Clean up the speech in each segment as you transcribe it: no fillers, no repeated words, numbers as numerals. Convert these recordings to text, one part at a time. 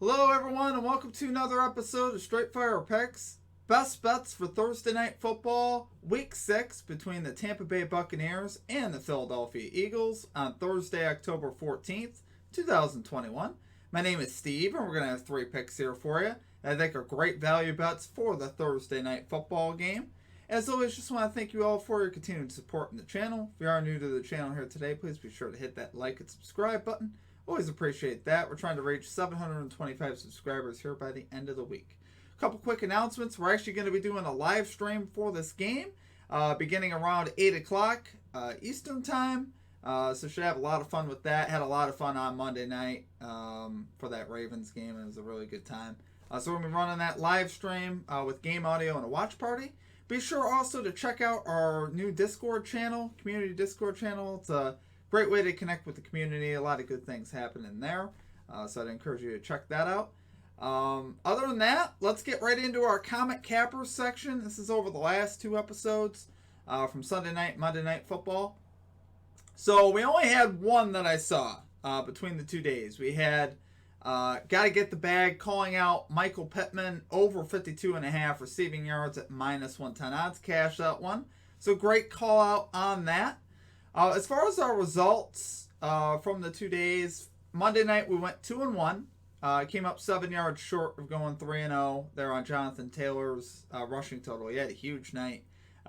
Hello, everyone, and welcome to another episode of Straight Fire Picks. Best bets for Thursday Night Football, Week 6 between the Tampa Bay Buccaneers and the Philadelphia Eagles on Thursday, October 14th, 2021. My name is Steve, and we're going to have 3 picks here for you that I think are great value bets for the Thursday Night Football game. As always, just want to thank you all for your continued support in the channel. If you are new to the channel here today, please be sure to hit that like and subscribe button. Always appreciate that. We're trying to reach 725 subscribers here by the end of the week. A couple quick announcements. We're actually going to be doing a live stream for this game beginning around 8 o'clock Eastern time. So should have a lot of fun with that. Had a lot of fun on Monday night for that Ravens game. It was a really good time. So we're going to be running that live stream with game audio and a watch party. Be sure also to check out our new Discord channel, community Discord channel. It's a great way to connect with the community. A lot of good things happen in there. So I'd encourage you to check that out. Other than that, let's get right into our Comic Cappers section. This is over the last 2 episodes from Sunday night, Monday Night Football. So we only had one that I saw between the 2 days. We had Gotta Get the Bag calling out Michael Pittman over 52.5 receiving yards at -110 odds. Cash that one. So great call out on that. As far as our results from the 2 days, Monday night we went 2-1. Came up 7 yards short of going 3-0 there on Jonathan Taylor's rushing total. He had a huge night.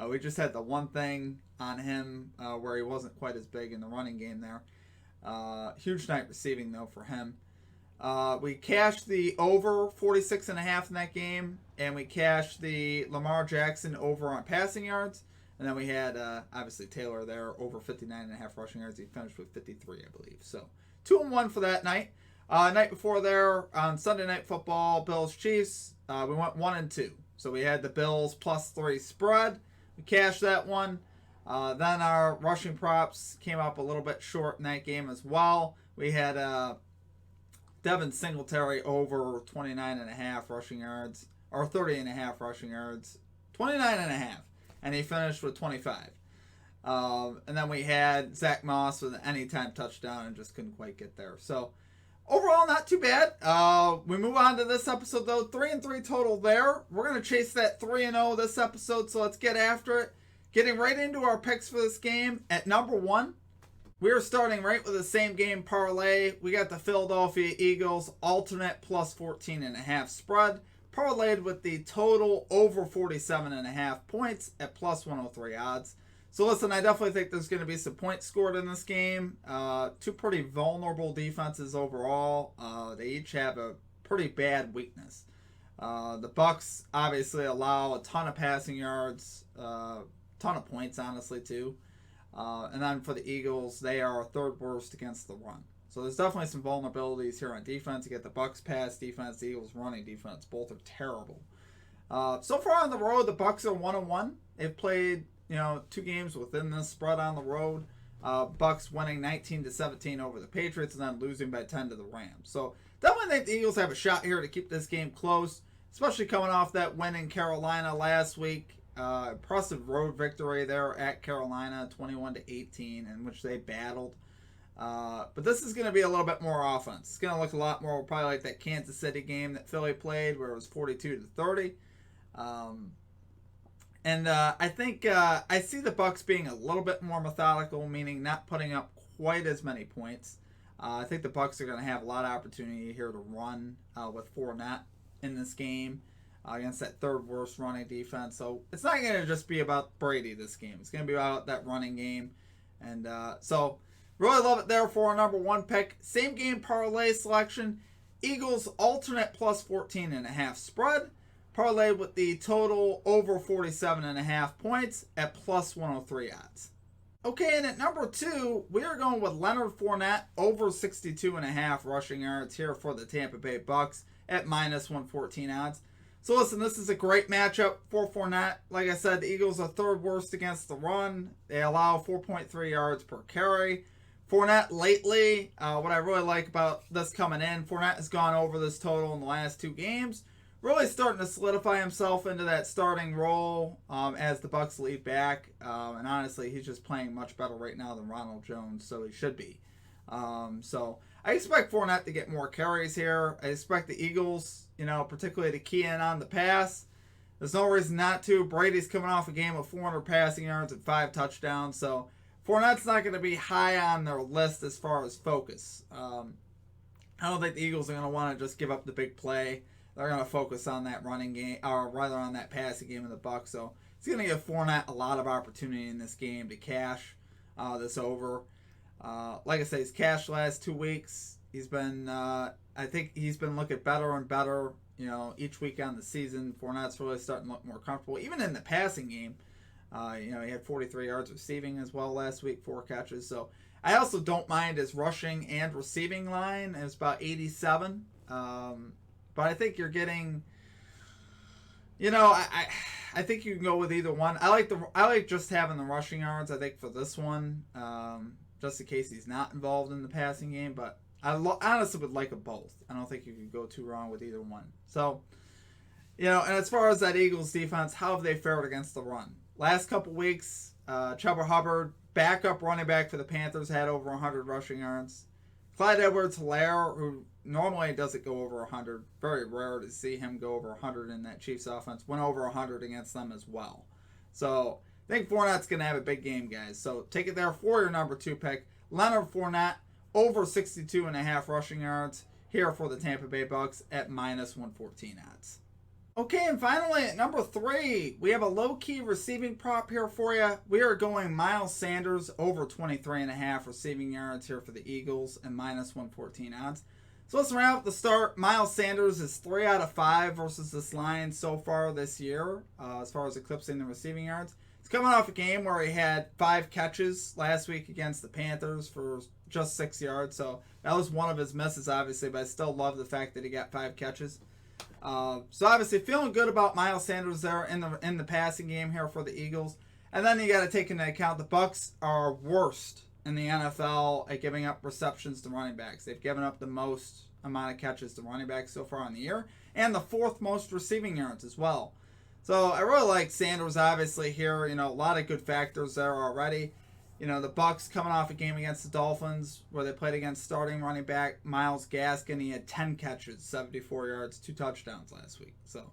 We just had the one thing on him where he wasn't quite as big in the running game there. Huge night receiving though for him. We cashed the over 46.5 in that game, and we cashed the Lamar Jackson over on passing yards. And then we had, obviously, Taylor there, over 59.5 rushing yards. He finished with 53, I believe. So, 2-1 for that night. Night before there, on Sunday Night Football, Bills-Chiefs, we went 1-2. So, we had the Bills +3 spread. We cashed that one. Then our rushing props came up a little bit short in that game as well. We had Devin Singletary over 29.5 rushing yards, or 30.5 rushing yards. 29.5. And he finished with 25. And then we had Zach Moss with an anytime touchdown and just couldn't quite get there. So, overall, not too bad. We move on to this episode, though. 3-3 total there. We're going to chase that 3-0 this episode, so let's get after it. Getting right into our picks for this game. At number 1, we are starting right with the same game parlay. We got the Philadelphia Eagles alternate +14.5 spread. Parlayed with the total over 47.5 points at +103 odds. So listen, I definitely think there's going to be some points scored in this game. 2 pretty vulnerable defenses overall. They each have a pretty bad weakness. The Bucs obviously allow a ton of passing yards, ton of points honestly too. And then for the Eagles, they are 3rd worst against the run. So there's definitely some vulnerabilities here on defense. You get the Bucs pass defense, the Eagles running defense. Both are terrible. So far on the road, the Bucs are 1-1. They've played 2 games within this spread on the road. Bucs winning 19-17 over the Patriots and then losing by 10 to the Rams. So definitely think the Eagles have a shot here to keep this game close, especially coming off that win in Carolina last week. Impressive road victory there at Carolina, 21-18, in which they battled. But this is going to be a little bit more offense. It's going to look a lot more probably like that Kansas City game that Philly played where it was 42-30. I think I see the Bucs being a little bit more methodical, meaning not putting up quite as many points. I think the Bucs are going to have a lot of opportunity here to run with Fournette in this game against that 3rd worst running defense. So it's not going to just be about Brady this game. It's going to be about that running game. And so really love it there for our number 1 pick. Same game parlay selection. Eagles alternate +14.5 spread. Parlay with the total over 47.5 points at +103 odds. Okay, and at number 2, we are going with Leonard Fournette over 62.5 rushing yards here for the Tampa Bay Bucs at -114 odds. So listen, this is a great matchup for Fournette. Like I said, the Eagles are 3rd worst against the run. They allow 4.3 yards per carry. Fournette lately, what I really like about this coming in, Fournette has gone over this total in the last 2 games. Really starting to solidify himself into that starting role as the Bucs lead back. And honestly, he's just playing much better right now than Ronald Jones, so he should be. So I expect Fournette to get more carries here. I expect the Eagles, particularly to key in on the pass. There's no reason not to. Brady's coming off a game of 400 passing yards and 5 touchdowns, so Fournette's not going to be high on their list as far as focus. I don't think the Eagles are going to want to just give up the big play. They're going to focus on that running game, or rather on that passing game of the Bucs. So it's going to give Fournette a lot of opportunity in this game to cash this over. Like I say, he's cashed the last 2 weeks. He's been, I think he's been looking better and better. Each week on the season, Fournette's really starting to look more comfortable. Even in the passing game, he had 43 yards receiving as well last week, 4 catches. So I also don't mind his rushing and receiving line. It's about 87. But I think you're getting, I think you can go with either one. I like just having the rushing yards, I think, for this one, just in case he's not involved in the passing game. But I honestly would like them both. I don't think you could go too wrong with either one. So, and as far as that Eagles defense, how have they fared against the run? Last couple weeks, Chuba Hubbard, backup running back for the Panthers, had over 100 rushing yards. Clyde Edwards-Helaire, who normally doesn't go over 100, very rare to see him go over 100 in that Chiefs offense, went over 100 against them as well. So I think Fournette's going to have a big game, guys. So take it there for your number 2 pick. Leonard Fournette, over 62.5 rushing yards here for the Tampa Bay Bucs at minus 114 odds. Okay, and finally at number 3, we have a low-key receiving prop here for you. We are going Miles Sanders over 23.5 receiving yards here for the Eagles and minus 114 odds. So let's round out the start. Miles Sanders is 3 out of 5 versus this line so far this year as far as eclipsing the receiving yards. He's coming off a game where he had 5 catches last week against the Panthers for just 6 yards. So that was one of his misses, obviously, but I still love the fact that he got 5 catches. So obviously feeling good about Miles Sanders there in the passing game here for the Eagles. And then you got to take into account the Bucs are worst in the NFL at giving up receptions to running backs. They've given up the most amount of catches to running backs so far in the year, and the 4th most receiving yards as well. So I really like Sanders obviously here. A lot of good factors there already. The Bucs coming off a game against the Dolphins where they played against starting running back Myles Gaskin. He had 10 catches, 74 yards, 2 touchdowns last week. So,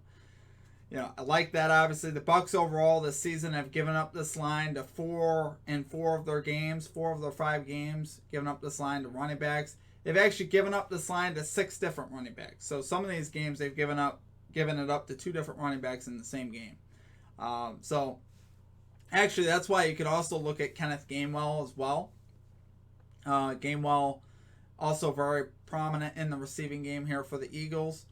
I like that, obviously. The Bucs overall this season have given up this line to 4 in 4 of their games, 4 of their 5 games, given up this line to running backs. They've actually given up this line to 6 different running backs. So some of these games they've given it up to 2 different running backs in the same game. So actually, that's why you could also look at Kenneth Gainwell as well. Gainwell also very prominent in the receiving game here for the Eagles.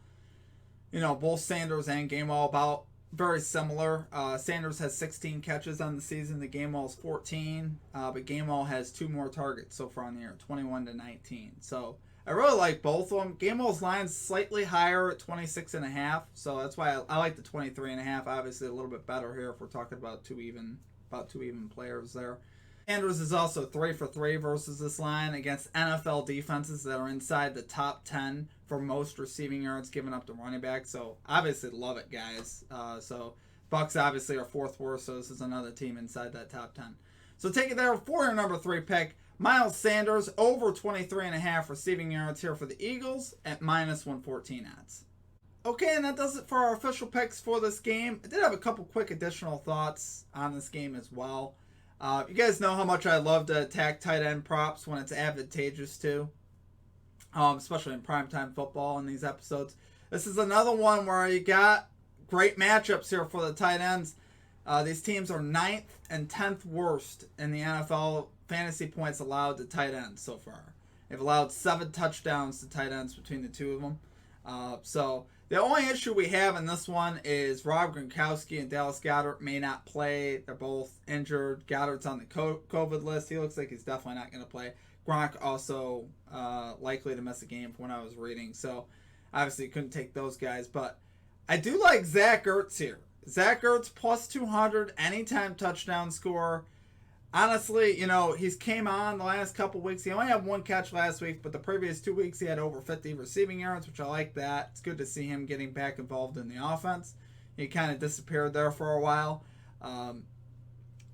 Both Sanders and Gainwell about very similar. Sanders has 16 catches on the season. The Gainwell's 14. But Gainwell has 2 more targets so far in the year, 21-19. So I really like both of them. Gainwell's line's slightly higher at 26.5. So that's why I like the 23.5. Obviously a little bit better here if we're talking about two even players there. Sanders is also 3 for 3 versus this line against NFL defenses that are inside the top 10 for most receiving yards given up to running back. So obviously love it, guys. So Bucs obviously are 4th worst, so this is another team inside that top 10. So take it there for your number 3 pick. Miles Sanders over 23.5 receiving yards here for the Eagles at minus 114 odds. Okay, and that does it for our official picks for this game. I did have a couple quick additional thoughts on this game as well. You guys know how much I love to attack tight end props when it's advantageous to, especially in primetime football in these episodes. This is another one where you got great matchups here for the tight ends. These teams are 9th and 10th worst in the NFL fantasy points allowed to tight ends so far. They've allowed 7 touchdowns to tight ends between the 2 of them. So the only issue we have in this one is Rob Gronkowski and Dallas Goedert may not play. They're both injured. Goddard's on the COVID list. He looks like he's definitely not going to play. Gronk also likely to miss a game from when I was reading. So obviously you couldn't take those guys. But I do like Zach Ertz here. Zach Ertz plus 200 anytime touchdown score. Honestly, he's came on the last couple weeks. He only had 1 catch last week, but the previous 2 weeks he had over 50 receiving yards, which I like that. It's good to see him getting back involved in the offense. He kind of disappeared there for a while. I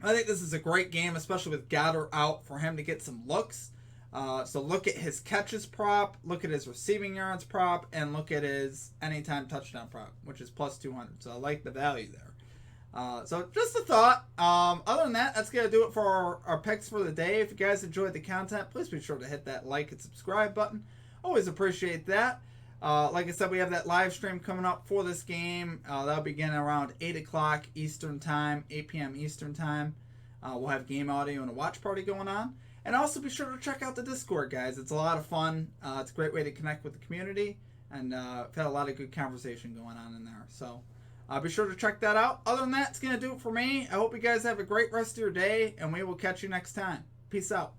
think this is a great game, especially with Goddard out, for him to get some looks. So look at his catches prop, look at his receiving yards prop, and look at his anytime touchdown prop, which is plus 200. So I like the value there. So just a thought. Other than that, that's going to do it for our picks for the day. If you guys enjoyed the content, please be sure to hit that like and subscribe button. Always appreciate that. Like I said, we have that live stream coming up for this game. That'll begin around 8 o'clock Eastern Time, 8 p.m. Eastern Time. We'll have game audio and a watch party going on. And also be sure to check out the Discord, guys. It's a lot of fun. It's a great way to connect with the community. And I've had a lot of good conversation going on in there. So be sure to check that out. Other than that, it's going to do it for me. I hope you guys have a great rest of your day. And we will catch you next time. Peace out.